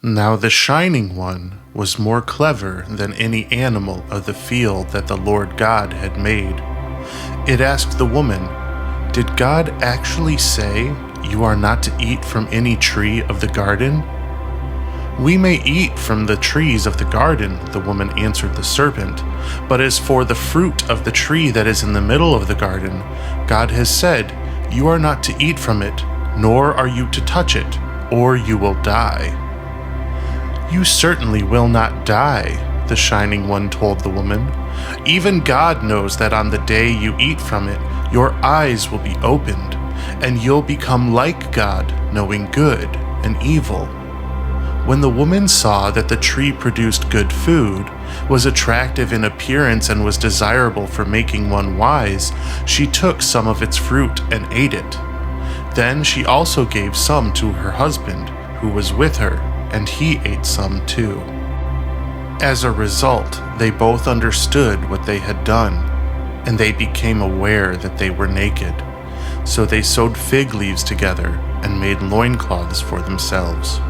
Now the Shining One was more clever than any animal of the field that the Lord God had made. It asked the woman, "Did God actually say, 'You are not to eat from any tree of the garden?'" "We may eat from the trees of the garden," the woman answered the serpent, "but as for the fruit of the tree that is in the middle of the garden, God has said, 'You are not to eat from it, nor are you to touch it, or you will die.'" "You certainly will not die," the Shining One told the woman. "Even God knows that on the day you eat from it, your eyes will be opened, and you'll become like God, knowing good and evil." When the woman saw that the tree produced good food, was attractive in appearance, and was desirable for making one wise, she took some of its fruit and ate it. Then she also gave some to her husband, who was with her, and he ate some too. As a result, they both understood what they had done, and they became aware that they were naked. So they sewed fig leaves together and made loincloths for themselves.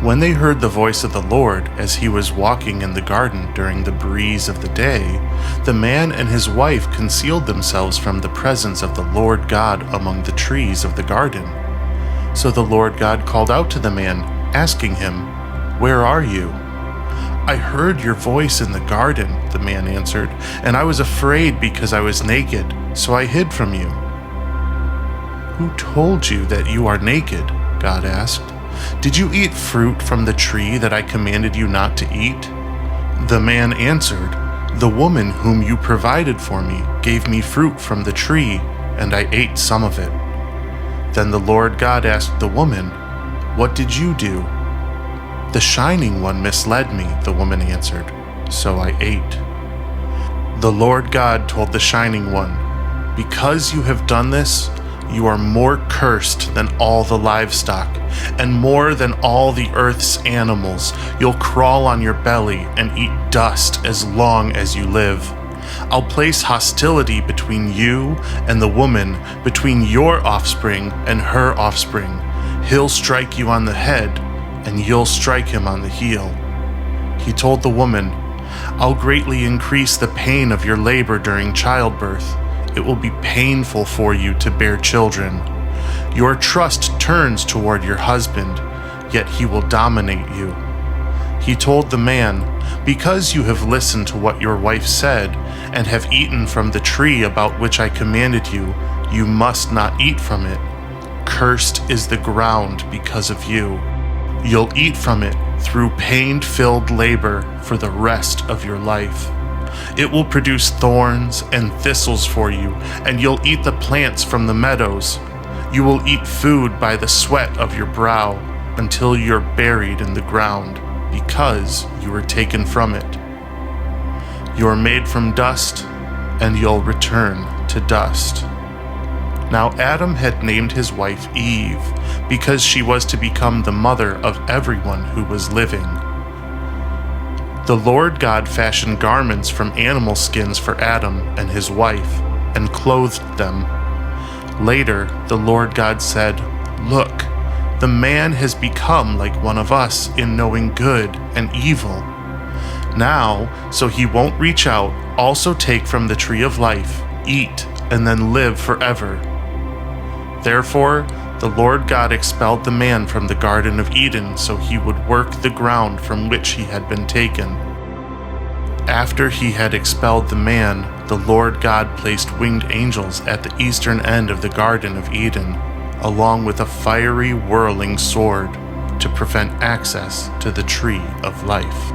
When they heard the voice of the Lord as he was walking in the garden during the breeze of the day, the man and his wife concealed themselves from the presence of the Lord God among the trees of the garden. So the Lord God called out to the man, asking him, "Where are you?" "I heard your voice in the garden," the man answered, "and I was afraid because I was naked, so I hid from you." "Who told you that you are naked?" God asked. "Did you eat fruit from the tree that I commanded you not to eat?" The man answered, "The woman whom you provided for me gave me fruit from the tree, and I ate some of it." Then the Lord God asked the woman, "What did you do?" "The Shining One misled me," the woman answered, "so I ate." The Lord God told the Shining One, "Because you have done this, you are more cursed than all the livestock, and more than all the earth's animals. You'll crawl on your belly and eat dust as long as you live. I'll place hostility between you and the woman, between your offspring and her offspring. He'll strike you on the head, and you'll strike him on the heel." He told the woman, "I'll greatly increase the pain of your labor during childbirth. It will be painful for you to bear children. Your trust turns toward your husband, yet he will dominate you." He told the man, "Because you have listened to what your wife said, and have eaten from the tree about which I commanded you, you must not eat from it. Cursed is the ground because of you. You'll eat from it through pain-filled labor for the rest of your life. It will produce thorns and thistles for you, and you'll eat the plants from the meadows. You will eat food by the sweat of your brow until you're buried in the ground, because you were taken from it. You are made from dust, and you'll return to dust." Now Adam had named his wife Eve, because she was to become the mother of everyone who was living. The Lord God fashioned garments from animal skins for Adam and his wife, and clothed them. Later, the Lord God said, "Look, the man has become like one of us in knowing good and evil. Now, so he won't reach out, also take from the tree of life, eat, and then live forever." Therefore, the Lord God expelled the man from the Garden of Eden so he would work the ground from which he had been taken. After he had expelled the man, the Lord God placed winged angels at the eastern end of the Garden of Eden, along with a fiery, whirling sword, to prevent access to the tree of life.